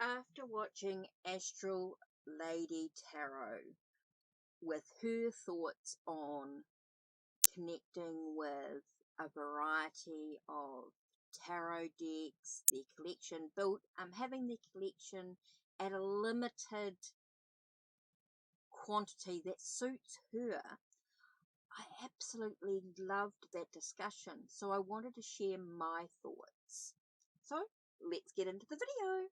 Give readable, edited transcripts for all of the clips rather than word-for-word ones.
After watching Astral Lady Tarot with her thoughts on connecting with a variety of tarot decks, their collection built, having the collection at a limited quantity that suits her, I absolutely loved that discussion. So I wanted to share my thoughts. So let's get into the video.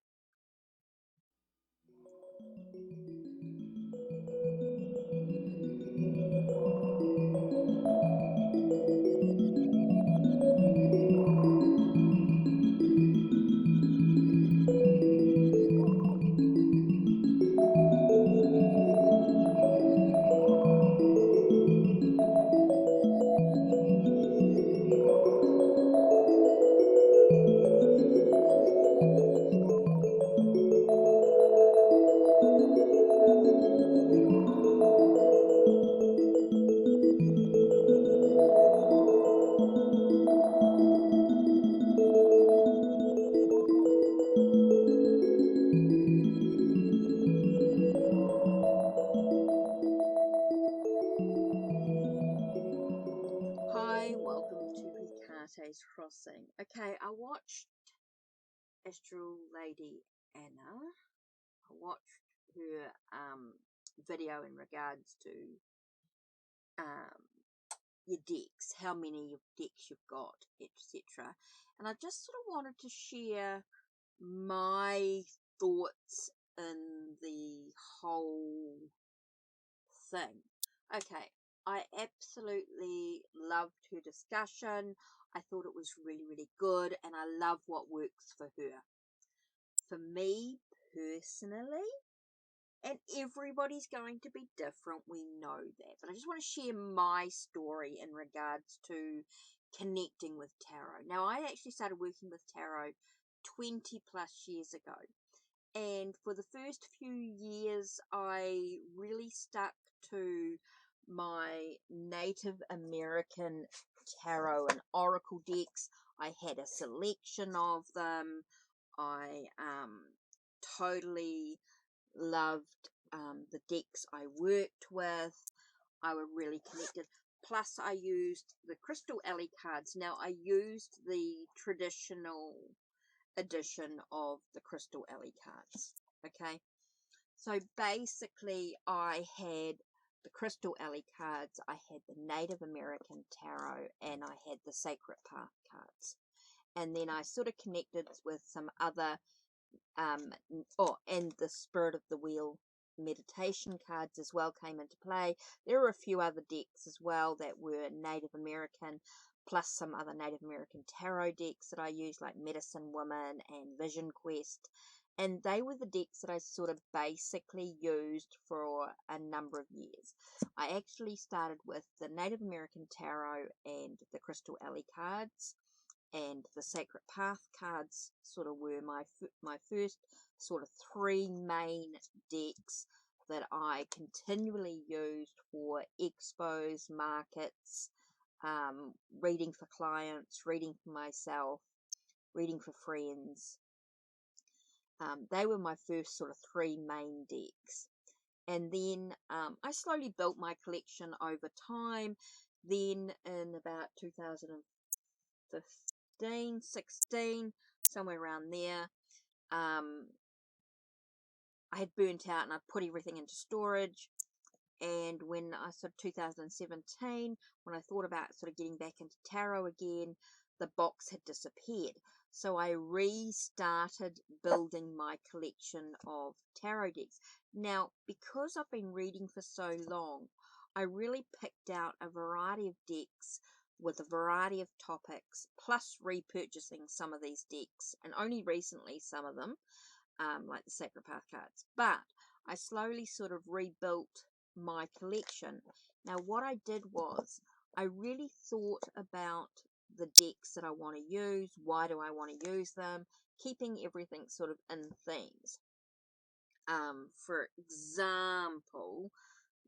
Hi, welcome to HeKate's Crossing. Okay, I watched Astral Lady Anna. I watched her video in regards to um, your decks, how many decks you've got, etc. And I just sort of wanted to share my thoughts in the whole thing. Okay, I absolutely loved her discussion. I thought it was really, really good, and I love what works for her. For me personally, and everybody's going to be different, we know that, but I just want to share my story in regards to connecting with tarot. Now, I actually started working with tarot 20 plus years ago, and for the first few years I really stuck to my Native American tarot and oracle decks. I had a selection of them. I totally loved the decks I worked with. I were really connected. Plus, I used the Crystal Alley cards. Now, I used the traditional edition of the Crystal Alley cards. Okay, so basically, I had the Crystal Alley cards, I had the Native American Tarot, and I had the Sacred Path cards. And then I sort of connected with some other, and the Spirit of the Wheel meditation cards as well came into play. There were a few other decks as well that were Native American, plus some other Native American tarot decks that I used, like Medicine Woman and Vision Quest. And they were the decks that I sort of basically used for a number of years. I actually started with the Native American Tarot and the Crystal Alley cards, and the Sacred Path cards sort of were my first sort of three main decks that I continually used for expos, markets, reading for clients, reading for myself, reading for friends. They were my first sort of three main decks. And then I slowly built my collection over time. Then in about 2015, 16, somewhere around there, I had burnt out and I put everything into storage. And when I sort of 2017, when I thought about sort of getting back into tarot again, the box had disappeared. So I restarted building my collection of tarot decks. Now, because I've been reading for so long, I really picked out a variety of decks with a variety of topics, plus repurchasing some of these decks, and only recently some of them, like the Sacred Path cards. But I slowly sort of rebuilt my collection. Now, what I did was I really thought about the decks that I want to use. Why do I want to use them? Keeping everything sort of in themes. For example,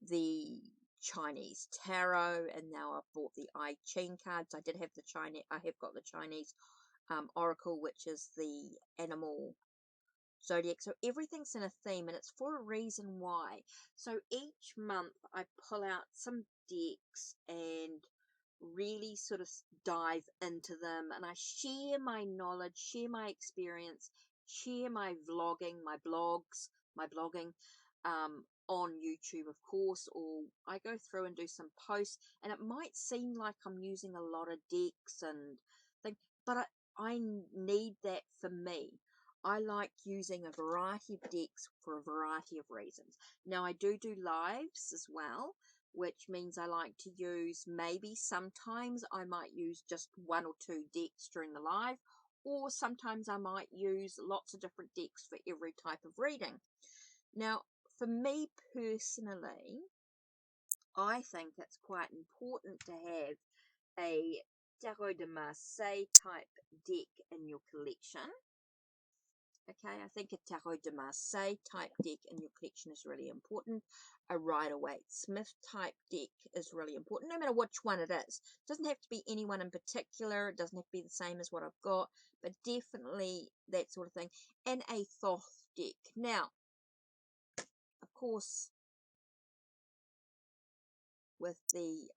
the Chinese tarot, and now I've bought the I Ching cards. I did have the Chinese. I have got the Chinese oracle, which is the animal zodiac. So everything's in a theme, and it's for a reason why. So each month I pull out some decks and really sort of dive into them, and I share my knowledge, share my experience, share my vlogging, my blogging, on YouTube, of course, or I go through and do some posts, and it might seem like I'm using a lot of decks and things, but I need that for me. I like using a variety of decks for a variety of reasons. Now, I do lives as well, which means I like to use, maybe sometimes I might use just one or two decks during the live, or sometimes I might use lots of different decks for every type of reading. Now, for me personally, I think it's quite important to have a Tarot de Marseille type deck in your collection. Okay, I think a Tarot de Marseille type deck in your collection is really important. A Rider-Waite-Smith type deck is really important, no matter which one it is. It doesn't have to be any one in particular. It doesn't have to be the same as what I've got, but definitely that sort of thing. And a Thoth deck. Now, of course, with the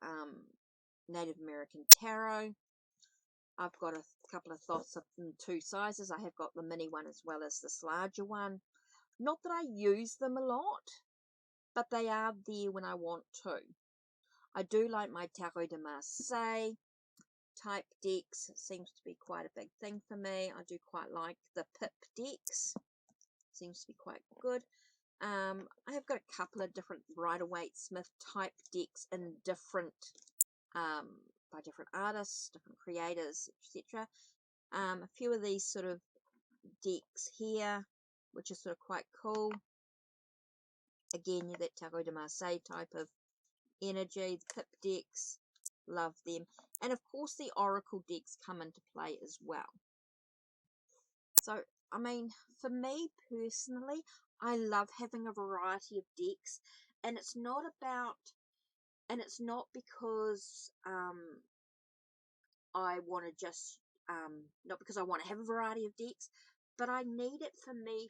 Native American Tarot, I've got a couple of Thoths in two sizes. I have got the mini one as well as this larger one. Not that I use them a lot, but they are there when I want to. I do like my Tarot de Marseille type decks. It seems to be quite a big thing for me. I do quite like the Pip decks. Seems to be quite good. I have got a couple of different Rider-Waite-Smith type decks in different, by different artists, different creators, etc. A few of these sort of decks here, which is sort of quite cool. Again, you've that Tarot de Marseille type of energy. The Pip decks, love them. And of course the Oracle decks come into play as well. So, I mean, for me personally, I love having a variety of decks, and it's not because I want to just, not because I want to have a variety of decks, but I need it for me,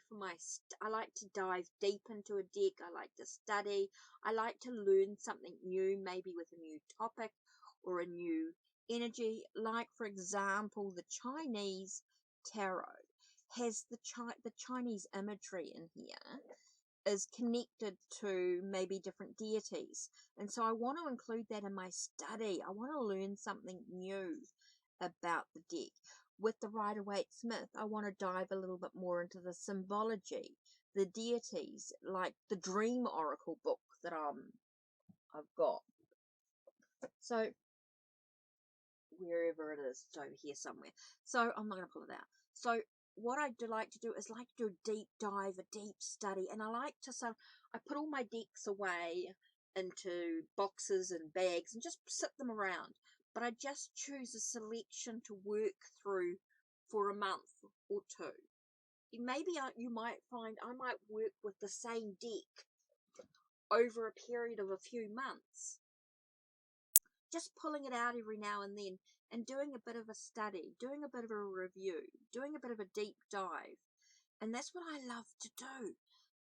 I like to dive deep into a deck, I like to study, I like to learn something new, maybe with a new topic or a new energy. Like, for example, the Chinese tarot has the Chinese imagery in here is connected to maybe different deities, and so I want to include that in my study. I want to learn something new about the deck. With the Rider-Waite-Smith, I want to dive a little bit more into the symbology, the deities, like the Dream Oracle book that I've got. So wherever it is, it's over here somewhere. So I'm not going to pull it out. So what I do like to do is like to do a deep dive, a deep study, and I like to, so I put all my decks away into boxes and bags and just sit them around, but I just choose a selection to work through for a month or two. Maybe you might find I might work with the same deck over a period of a few months, just pulling it out every now and then and doing a bit of a study, doing a bit of a review, doing a bit of a deep dive. And that's what I love to do.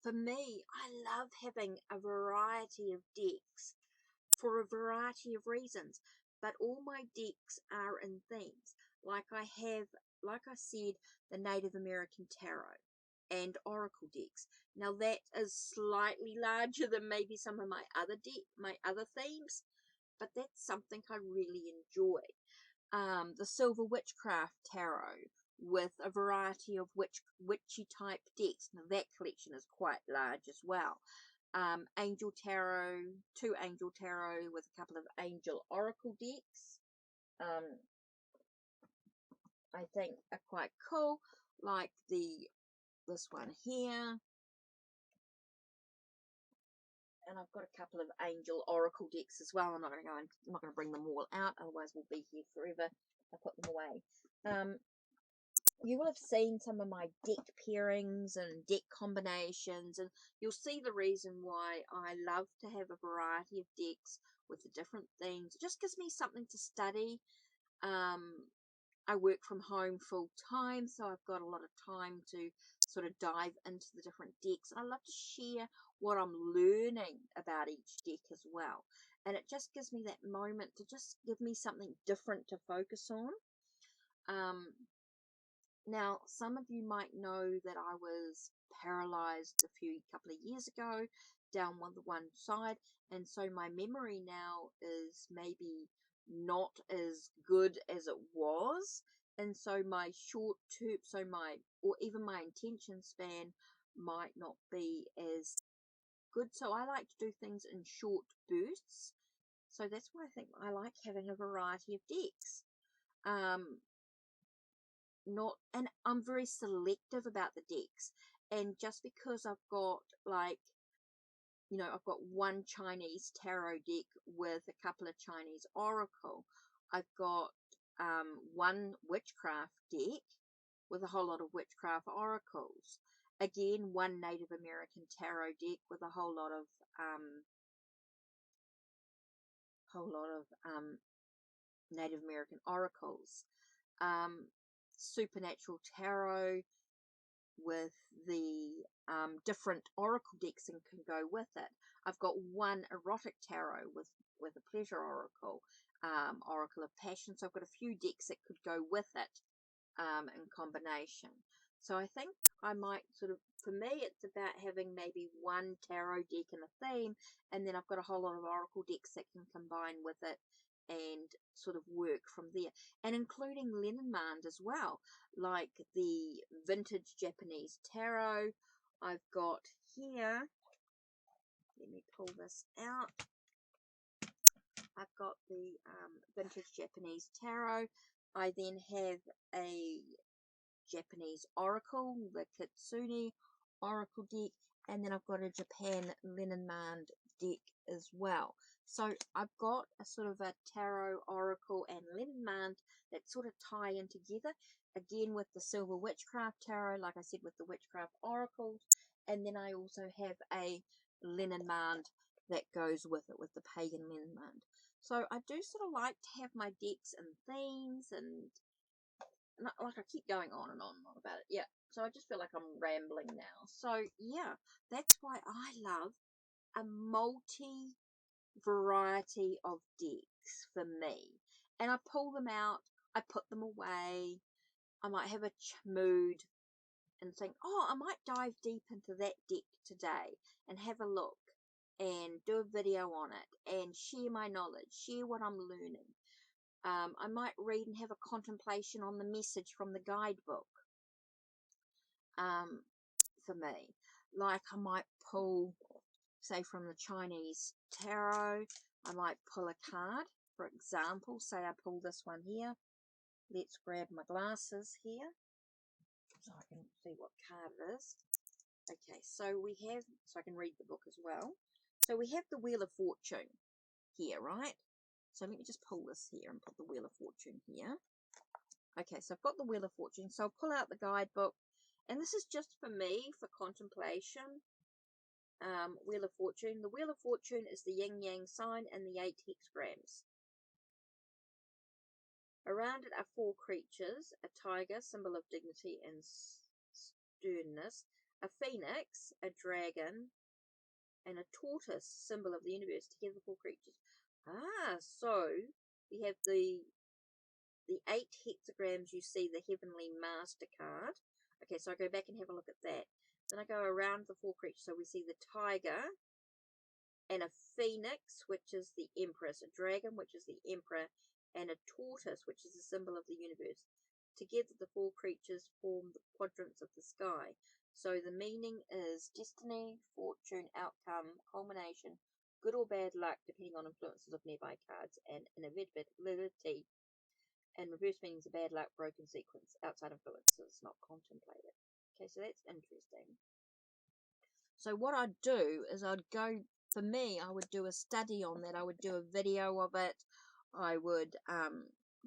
For me, I love having a variety of decks for a variety of reasons. But all my decks are in themes. Like I said, the Native American Tarot and Oracle decks. Now that is slightly larger than maybe some of my other themes, but that's something I really enjoy. The Silver Witchcraft Tarot with a variety of witchy type decks. Now that collection is quite large as well. Angel Tarot, 2 Angel Tarot with a couple of Angel Oracle decks. I think are quite cool, like this one here. And I've got a couple of Angel Oracle decks as well. I'm not going to bring them all out, otherwise we'll be here forever. I put them away. You will have seen some of my deck pairings and deck combinations, and you'll see the reason why I love to have a variety of decks with the different themes. It just gives me something to study. I work from home full time, so I've got a lot of time to sort of dive into the different decks. I love to share what I'm learning about each deck as well. And it just gives me that moment to just give me something different to focus on. Now, some of you might know that I was paralyzed a couple of years ago down the one side, and so my memory now is maybe not as good as it was, and so my short term, or even my attention span might not be as good. So I like to do things in short bursts. So that's why I think I like having a variety of decks. And I'm very selective about the decks. And just because I've got I've got one Chinese tarot deck with a couple of Chinese oracle. I've got one witchcraft deck with a whole lot of witchcraft oracles. Again, one Native American tarot deck with a whole lot of Native American oracles. Supernatural tarot with the different oracle decks and can go with it. I've got one erotic tarot with a pleasure oracle, oracle of passion. So I've got a few decks that could go with it in combination. So I think I might for me, it's about having maybe one tarot deck and a theme, and then I've got a whole lot of oracle decks that can combine with it and sort of work from there, and including Lenormand as well, like the vintage Japanese tarot I've got here. Let me pull this out. I've got the vintage Japanese tarot. I then have a Japanese oracle, the Kitsune oracle deck, and then I've got a Japan Lenormand deck as well. So I've got a sort of a tarot, oracle, and Lenormand that sort of tie in together. Again, with the silver witchcraft tarot, like I said, with the witchcraft oracles, and then I also have a Lenormand that goes with it, with the pagan Lenormand. So I do sort of like to have my decks and themes, and like I keep going on and on and on about it. Yeah, so I just feel like I'm rambling now. So yeah, that's why I love a multi variety of decks for me. And I pull them out, I put them away. I might have a mood and think, oh, I might dive deep into that deck today and have a look and do a video on it and share my knowledge, share what I'm learning. I might read and have a contemplation on the message from the guidebook. For me, like I might pull, say, from the Chinese tarot, I might pull a card. For example, say I pull this one here. Let's grab my glasses here so I can see what card it is. Okay, so I can read the book as well. So we have the Wheel of Fortune here, right? So let me just pull this here and put the Wheel of Fortune here. Okay, so I've got the Wheel of Fortune. So I'll pull out the guidebook. And this is just for me, for contemplation. Wheel of Fortune. The Wheel of Fortune is the yin-yang sign and the 8 hexagrams. Around it are 4 creatures. A tiger, symbol of dignity and sternness. A phoenix, a dragon, and a tortoise, symbol of the universe. Together 4 creatures. So we have the 8 hexagrams. You see the Heavenly Master card. Okay, so I go back and have a look at that. Then I go around the 4 creatures. So we see the tiger and a phoenix, which is the Empress, a dragon, which is the Emperor, and a tortoise, which is the symbol of the universe. Together, the 4 creatures form the quadrants of the sky. So the meaning is destiny, fortune, outcome, culmination, good or bad luck, depending on influences of nearby cards, and inevitability. And reverse meanings of bad luck, broken sequence, outside influences, not contemplated. Okay, so that's interesting. So what I'd do is I would do a study on that. I would do a video of it. I would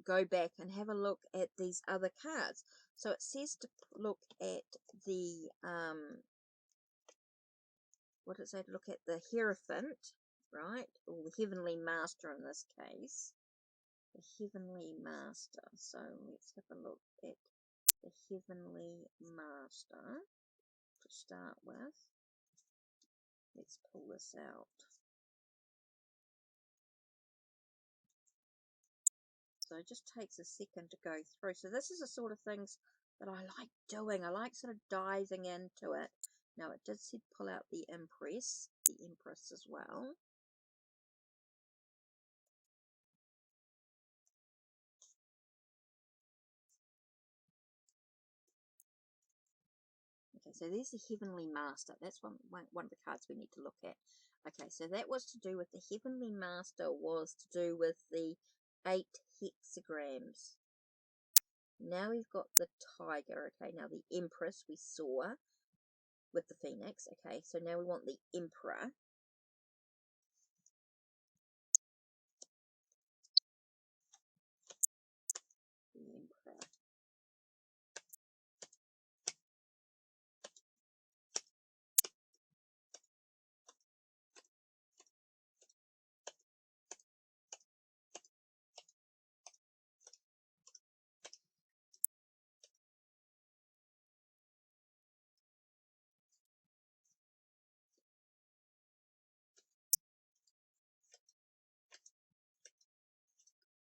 go back and have a look at these other cards. So it says to look at the, what does it say? To look at the Hierophant, right? Or the Heavenly Master in this case. the Heavenly Master. So let's have a look at the Heavenly Master to start with. Let's pull this out. So it just takes a second to go through. So this is the sort of things that I like doing. I like sort of diving into it. Now it did say pull out the Empress as well. Okay, so there's the Heavenly Master. That's one of the cards we need to look at. Okay, so that was to do with the Heavenly Master, was to do with the 8 hexagrams. Now we've got the Tiger. Okay, now the Empress we saw with the Phoenix. Okay, so now we want the Emperor. The Emperor.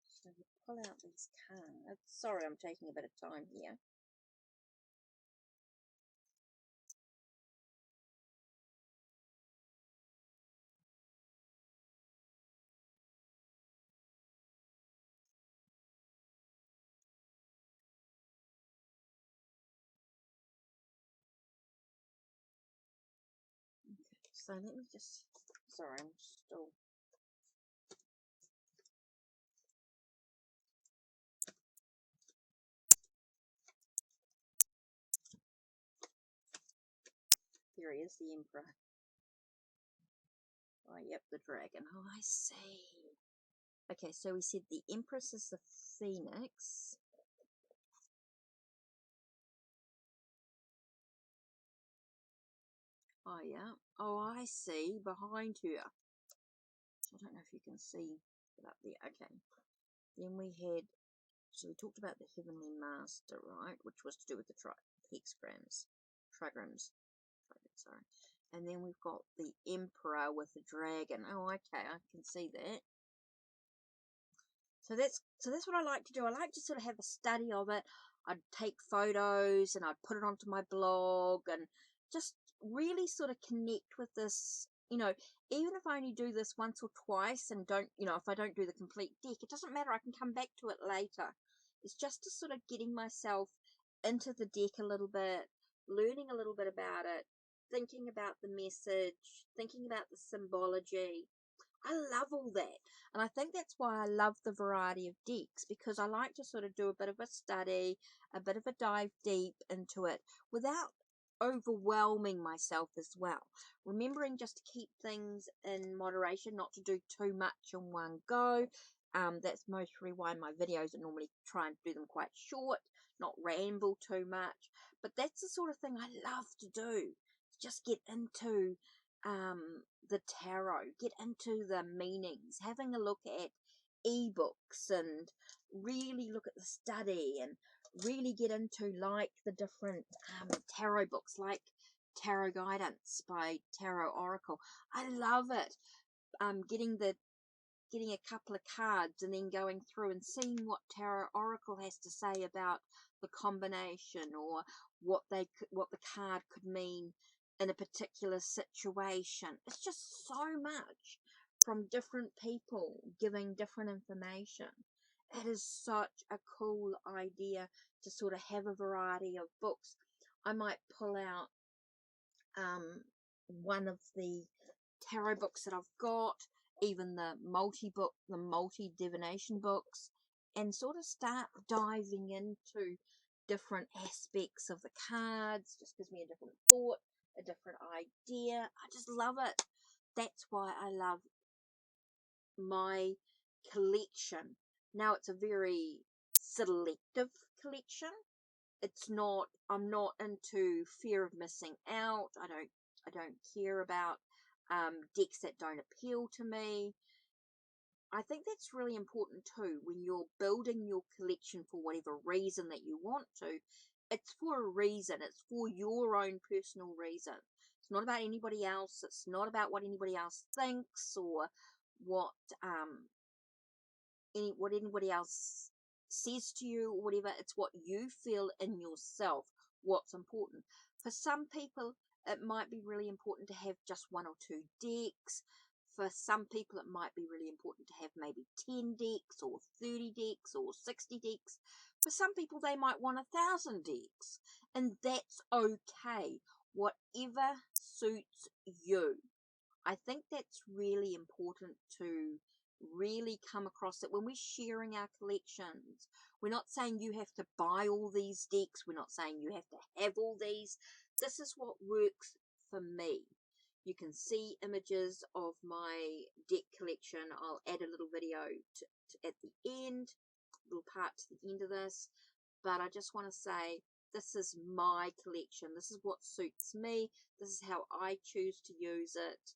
So we pull out these cards. Sorry, I'm taking a bit of time here. Okay, so let me just, sorry, I'm still, here he is, the Emperor. Oh, yep, the dragon. Oh, I see. Okay, so we said the Empress is the Phoenix. Oh, yeah. Oh, I see. Behind her. I don't know if you can see it up there. Okay. Then we had, so we talked about the Heavenly Master, right? Which was to do with the hexagrams. Trigrams. Sorry. And then we've got the Emperor with the dragon. Oh, okay. I can see that. So that's what I like to do. I like to sort of have a study of it. I'd take photos and I'd put it onto my blog and just really sort of connect with this, even if I only do this once or twice and don't, if I don't do the complete deck, it doesn't matter. I can come back to it later. It's just to sort of getting myself into the deck a little bit, learning a little bit about it, thinking about the message, thinking about the symbology. I love all that. And I think that's why I love the variety of decks, because I like to sort of do a bit of a study, a bit of a dive deep into it without overwhelming myself as well. Remembering just to keep things in moderation, not to do too much in one go. That's mostly why my videos are normally try and do them quite short, not ramble too much. But that's the sort of thing I love to do. Just get into the tarot, get into the meanings, having a look at ebooks and really look at the study and really get into like the different tarot books like Tarot Guidance by Tarot Oracle. I love it. Getting a couple of cards and then going through and seeing what Tarot Oracle has to say about the combination, or what the card could mean in a particular situation. It's just so much from different people giving different information. It is such a cool idea to sort of have a variety of books. I might pull out one of the tarot books that I've got, even the multi divination books, and sort of start diving into different aspects of the cards. Just gives me a different thought, a different idea. I just love it. That's why I love my collection. Now it's a very selective collection. It's not, I'm not into fear of missing out. I don't care about decks that don't appeal to me. I think that's really important too when you're building your collection for whatever reason that you want to. It's for a reason. It's for your own personal reason. It's not about anybody else. It's not about what anybody else thinks or what what anybody else says to you or whatever. It's what you feel in yourself, what's important. For some people, it might be really important to have just one or two decks. For some people, it might be really important to have maybe 10 decks or 30 decks or 60 decks. For some people, they might want 1,000 decks. And that's okay. Whatever suits you. I think that's really important to really come across that when we're sharing our collections. We're not saying you have to buy all these decks. We're not saying you have to have all these. This is what works for me. You can see images of my deck collection. I'll add a little video at the end, a little part to the end of this. But I just want to say, this is my collection. This is what suits me. This is how I choose to use it.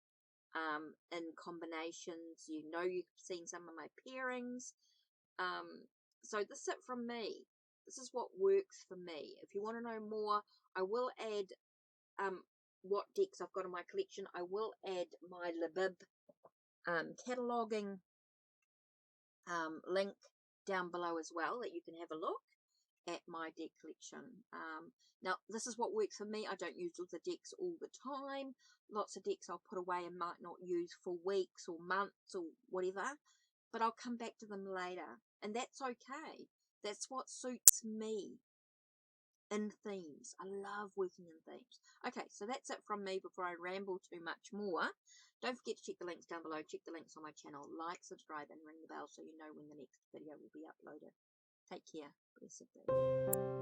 In combinations, you've seen some of my pairings. So this is it from me. This is what works for me. If you want to know more, I will add what decks I've got in my collection. I will add my Libib cataloging link down below as well, that you can have a look at my deck collection. Now, this is what works for me. I don't use all the decks all the time. Lots of decks I'll put away and might not use for weeks or months or whatever, but I'll come back to them later, and that's okay. That's what suits me in themes. I love working in themes. Okay, so that's it from me before I ramble too much more. Don't forget to check the links down below. Check the links on my channel. Like, subscribe, and ring the bell so you know when the next video will be uploaded. Take care. Blessed be.